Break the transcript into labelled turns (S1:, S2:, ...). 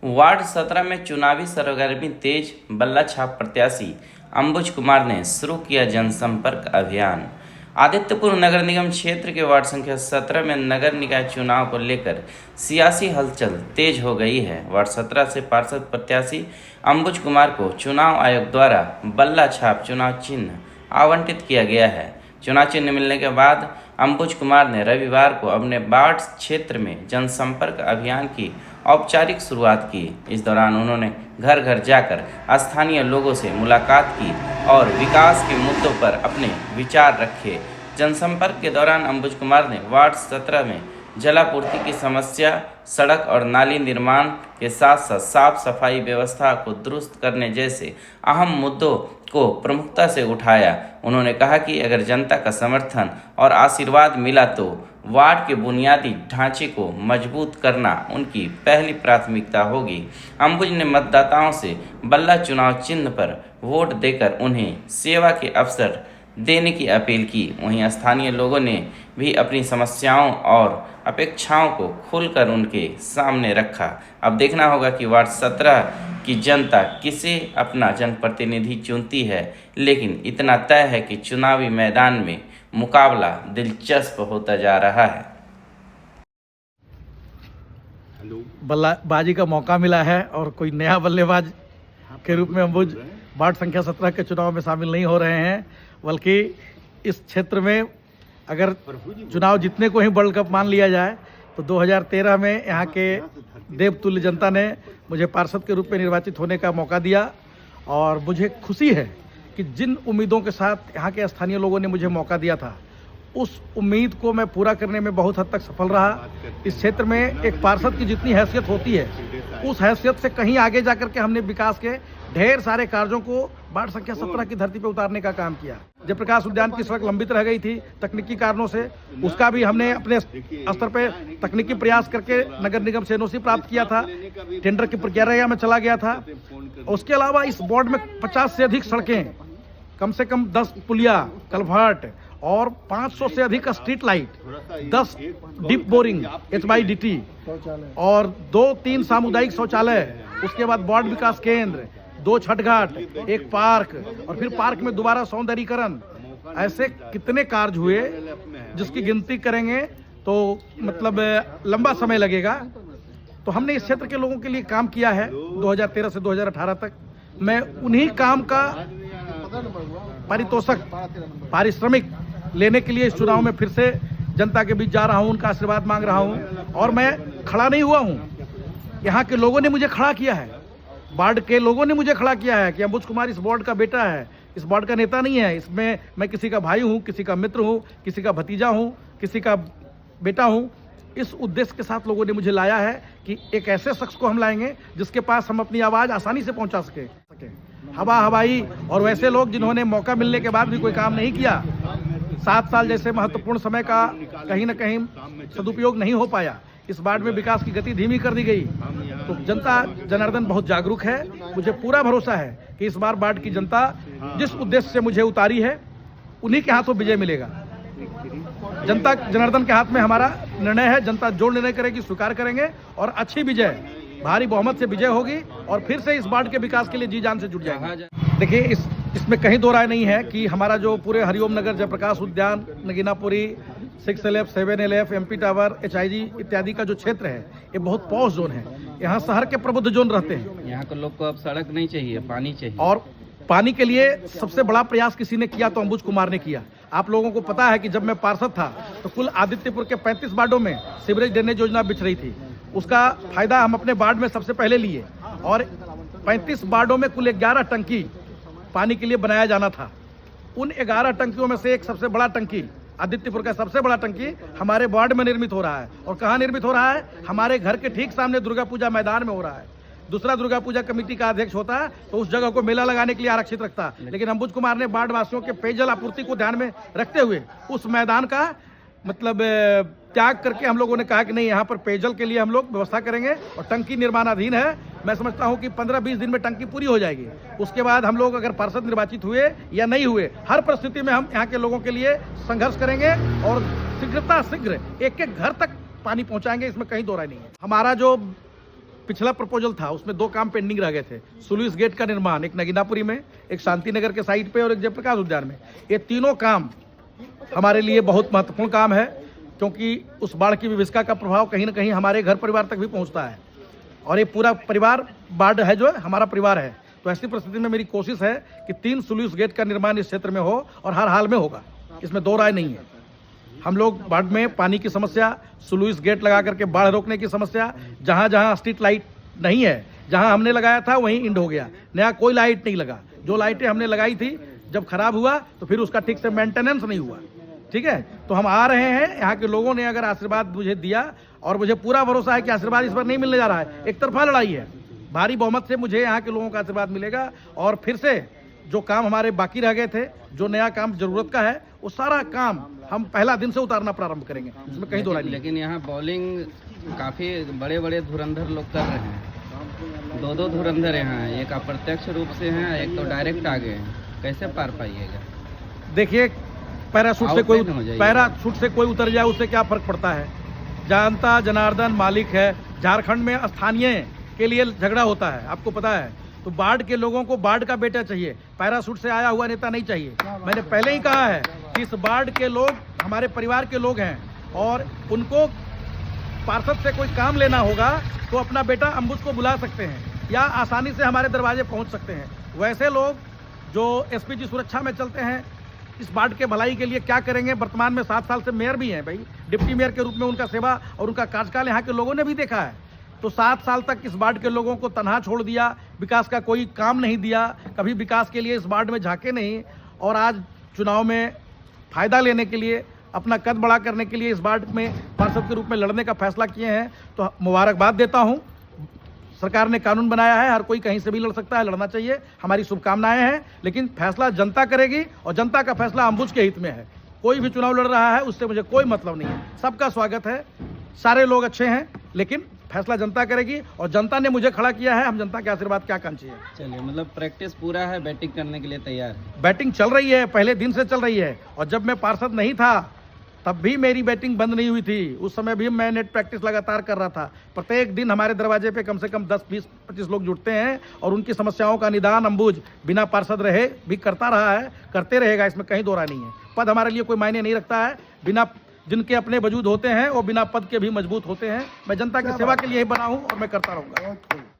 S1: Ward 17 में चुनावी सरगर्मी तेज। बल्ला छाप प्रत्याशी अंबुज कुमार ने शुरू किया जनसंपर्क अभियान। आदित्यपुर नगर निगम क्षेत्र के वार्ड संख्या 17 में नगर निकाय चुनाव को लेकर सियासी हलचल तेज हो गई है। वार्ड 17 से पार्षद प्रत्याशी अंबुज कुमार को चुनाव आयोग द्वारा बल्ला छाप चुनाव चिन्ह आवंटित किया गया है। चुनाव चिन्ह मिलने के बाद अंबुज कुमार ने रविवार को अपने वार्ड क्षेत्र में जनसंपर्क अभियान की औपचारिक शुरुआत की। इस दौरान उन्होंने घर घर जाकर स्थानीय लोगों से मुलाकात की और विकास के मुद्दों पर अपने विचार रखे। जनसंपर्क के दौरान अंबुज कुमार ने वार्ड 17 में जलापूर्ति की समस्या, सड़क और नाली निर्माण के साथ साथ साफ सफाई व्यवस्था को दुरुस्त करने जैसे अहम मुद्दों को प्रमुखता से उठाया। उन्होंने कहा कि अगर जनता का समर्थन और आशीर्वाद मिला तो वार्ड के बुनियादी ढांचे को मजबूत करना उनकी पहली प्राथमिकता होगी। अंबुज ने मतदाताओं से बल्ला चुनाव चिन्ह पर वोट देकर उन्हें सेवा के अवसर देने की अपील की। वहीं स्थानीय लोगों ने भी अपनी समस्याओं और अपेक्षाओं को खुलकर उनके सामने रखा। अब देखना होगा कि वार्ड 17 की जनता किसे अपना जनप्रतिनिधि चुनती है, लेकिन इतना तय है कि चुनावी मैदान में मुकाबला दिलचस्प होता जा रहा है।
S2: बल्लेबाजी का मौका मिला है और कोई नया बल्लेबाज के रूप में अंबुज वार्ड संख्या 17 के चुनाव में शामिल नहीं हो रहे हैं, बल्कि इस क्षेत्र में अगर चुनाव जीतने को ही वर्ल्ड कप मान लिया जाए तो 2013 में यहाँ के देवतुल्य जनता ने मुझे पार्षद के रूप में निर्वाचित होने का मौका दिया और मुझे खुशी है कि जिन उम्मीदों के साथ यहाँ के स्थानीय लोगों ने मुझे मौका दिया था उस उम्मीद को मैं पूरा करने में बहुत हद तक सफल रहा। इस क्षेत्र में एक पार्षद की जितनी हैसियत होती है उस हैसियत से कहीं आगे जाकर के हमने विकास के ढेर सारे कार्यों को वार्ड संख्या 17 की धरती पर उतारने का काम किया। जयप्रकाश उद्यान की सड़क लंबित रह गई थी तकनीकी कारणों से, उसका भी हमने अपने स्तर पे तकनीकी प्रयास करके नगर निगम से एनओसी प्राप्त किया था, टेंडर की प्रक्रिया में चला गया था। उसके अलावा इस वार्ड में 50 से अधिक सड़कें, कम से कम 10 पुलिया, कलवर्ट और 500 से अधिक street light, 10 deep boring HYDT और 2-3 सामुदायिक शौचालय, उसके बाद वार्ड विकास केंद्र, 2 छठ घाट, एक पार्क और फिर पार्क में दोबारा सौंदर्यीकरण, ऐसे कितने कार्य हुए जिसकी गिनती करेंगे तो मतलब लंबा समय लगेगा। तो हमने इस क्षेत्र के लोगों के लिए काम किया है 2013 से 2018 तक। मैं उन्हीं काम का पारिश्रमिक लेने के लिए इस चुनाव में फिर से जनता के बीच जा रहा हूं, उनका आशीर्वाद मांग रहा हूं। और मैं खड़ा नहीं हुआ हूं, यहाँ के लोगों ने मुझे खड़ा किया है, वार्ड के लोगों ने मुझे खड़ा किया है कि अंबुज कुमार इस वार्ड का बेटा है, इस वार्ड का नेता नहीं है। इसमें मैं किसी का भाई हूँ, किसी का मित्र हूँ, किसी का भतीजा हूँ, किसी का बेटा हूँ। इस उद्देश्य के साथ लोगों ने मुझे लाया है कि एक ऐसे शख्स को हम लाएंगे जिसके पास हम अपनी आवाज़ आसानी से पहुंचा सके। हवाई और वैसे लोग जिन्होंने मौका मिलने के बाद भी कोई काम नहीं किया, 7 साल जैसे महत्वपूर्ण समय का कहीं ना कहीं सदुपयोग नहीं हो पाया, इस वार्ड में विकास की गति धीमी कर दी गई। तो जनता जनार्दन बहुत जागरूक है। मुझे पूरा भरोसा है कि इस बार वार्ड की जनता जिस उद्देश्य से मुझे उतारी है उन्हीं के हाथों विजय मिलेगा। जनता जनार्दन के हाथ में हमारा निर्णय है। जनता जो निर्णय करेगी स्वीकार करेंगे और अच्छी विजय, भारी बहुमत से विजय होगी और फिर से इस वार्ड के विकास के लिए जी जान से जुट जाएंगे। देखिए इसमें कहीं दो राय नहीं है कि हमारा जो पूरे हरिओम नगर, जयप्रकाश उद्यान, नगीनापुरी, 6LF, 7LF, MP tower, HIG इत्यादि का जो क्षेत्र है ये बहुत पॉश जोन है। यहाँ शहर के प्रबुद्ध जोन रहते हैं।
S1: यहाँ के लोग को अब सड़क नहीं चाहिए, पानी चाहिए।
S2: और पानी के लिए सबसे बड़ा प्रयास किसी ने किया तो अंबुज कुमार ने किया। आप लोगों को पता है कि जब मैं पार्षद था तो कुल आदित्यपुर के 35 वार्डों में सीवरेज ड्रेनेज योजना बिछ रही थी। उसका फायदा हम अपने वार्ड में सबसे पहले लिए और 35 वार्डों में कुल 11 टंकी पानी के लिए बनाया जाना था। उन 11 टंकियों में से एक सबसे बड़ा टंकी, आदित्यपुर का सबसे बड़ा टंकी हमारे वार्ड में निर्मित हो रहा है। और कहाँ निर्मित हो रहा है? हमारे घर के ठीक सामने दुर्गा पूजा मैदान में हो रहा है। दूसरा दुर्गा पूजा कमेटी का अध्यक्ष होता है तो उस जगह को मेला लगाने के लिए आरक्षित रखता, लेकिन अंबुज कुमार ने वार्ड वासियों के पेयजल आपूर्ति को ध्यान में रखते हुए उस मैदान का मतलब त्याग करके हम लोगों ने कहा कि नहीं, यहाँ पर पेयजल के लिए हम लोग व्यवस्था करेंगे और टंकी निर्माणाधीन है। मैं समझता हूँ कि 15-20 दिन में टंकी पूरी हो जाएगी। उसके बाद हम लोग अगर पार्षद निर्वाचित हुए या नहीं हुए, हर परिस्थिति में हम यहाँ के लोगों के लिए संघर्ष करेंगे और शीघ्र एक-एक घर तक पानी पहुँचाएंगे, इसमें कहीं दो राय नहीं है। हमारा जो पिछला प्रपोजल था, उसमें 2 काम पेंडिंग रह गए थे। स्लुइस गेट का निर्माण, एक नगीनापुरी में, एक शांति नगर के साइड पे और एक जयप्रकाश उद्यान में। ये तीनों काम हमारे लिए बहुत महत्वपूर्ण काम है, क्योंकि उस बाढ़ की विभीषिका का प्रभाव कहीं ना कहीं हमारे घर परिवार तक भी पहुंचता है, और ये पूरा परिवार बाढ़ है जो है हमारा परिवार है। तो ऐसी परिस्थिति में मेरी कोशिश है कि 3 स्लुइस गेट का निर्माण इस क्षेत्र में हो, और हर हाल में होगा, इसमें 2 राय नहीं है। हम लोग बाढ़ में पानी की समस्या, स्लुइस गेट लगा करके बाढ़ रोकने की समस्या, जहाँ जहाँ स्ट्रीट लाइट नहीं है, जहाँ हमने लगाया था वहीं इंड हो गया, नया कोई लाइट नहीं लगा। जो लाइटें हमने लगाई थी जब खराब हुआ तो फिर उसका ठीक से मेंटेनेंस नहीं हुआ। ठीक है, तो हम आ रहे हैं, यहाँ के लोगों ने अगर आशीर्वाद मुझे दिया, और मुझे पूरा भरोसा है कि आशीर्वाद इस बार नहीं मिलने जा रहा है, एक तरफा लड़ाई है, भारी बहुमत से मुझे यहाँ के लोगों का आशीर्वाद मिलेगा, और फिर से जो काम हमारे बाकी रह गए थे, जो नया काम जरूरत का है, वो सारा काम हम पहला दिन से उतारना प्रारंभ करेंगे, इसमें कहीं दो राय नहीं।
S3: लेकिन यहाँ बॉलिंग काफ़ी बड़े बड़े धुरंधर लोग कर रहे हैं, 2 धुरंधर यहाँ हैं, एक अप्रत्यक्ष रूप से हैं, एक तो डायरेक्ट आगे हैं, कैसे पार पाइएगा?
S2: देखिए, पैराशूट से कोई उतर जाए उससे क्या फर्क पड़ता है? जनता जनार्दन मालिक है। झारखंड में स्थानीय के लिए झगड़ा होता है, आपको पता है। तो बाढ़ के लोगों को बाढ़ का बेटा चाहिए, पैराशूट से आया हुआ नेता नहीं चाहिए। मैंने पहले ही कहा है कि इस बाढ़ के लोग हमारे परिवार के लोग हैं, और उनको पार्षद से कोई काम लेना होगा तो अपना बेटा अंबुज को बुला सकते हैं, या आसानी से हमारे दरवाजे पहुंच सकते हैं। वैसे लोग जो एसपीजी सुरक्षा में चलते हैं, इस बाढ़ के भलाई के लिए क्या करेंगे? वर्तमान में 7 साल से मेयर भी हैं भाई, डिप्टी मेयर के रूप में उनका सेवा और उनका कार्यकाल यहाँ के लोगों ने भी देखा है। तो 7 साल तक इस बाढ़ के लोगों को तनहा छोड़ दिया, विकास का कोई काम नहीं दिया, कभी विकास के लिए इस बाढ़ में झांके नहीं, और आज चुनाव में फायदा लेने के लिए, अपना कद बड़ा करने के लिए इस बाढ़ में पार्षद के रूप में लड़ने का फैसला किए हैं। तो मुबारकबाद देता हूँ। सरकार ने कानून बनाया है, हर कोई कहीं से भी लड़ सकता है, लड़ना चाहिए, हमारी शुभकामनाएं हैं, लेकिन फैसला जनता करेगी, और जनता का फैसला अंबुज के हित में है। कोई भी चुनाव लड़ रहा है उससे मुझे कोई मतलब नहीं है, सबका स्वागत है, सारे लोग अच्छे हैं, लेकिन फैसला जनता करेगी, और जनता ने मुझे खड़ा किया है, हम जनता के आशीर्वाद क्या कांक्षी है।
S3: चलिए, मतलब प्रैक्टिस पूरा है, बैटिंग करने के लिए तैयार है?
S2: बैटिंग चल रही है, पहले दिन से चल रही है, और जब मैं पार्षद नहीं था तब भी मेरी बैटिंग बंद नहीं हुई थी। उस समय भी मैं नेट प्रैक्टिस लगातार कर रहा था। प्रत्येक दिन हमारे दरवाजे पे कम से कम 10, 20, 25 लोग जुटते हैं, और उनकी समस्याओं का निदान अंबुज बिना पार्षद रहे भी करता रहा है, करते रहेगा, इसमें कहीं दो राय नहीं है। पद हमारे लिए कोई मायने नहीं रखता है, बिना जिनके अपने वजूद होते हैं वो बिना पद के भी मजबूत होते हैं। मैं जनता की सेवा के लिए ही बना हूँ, और मैं करता रहूँगा।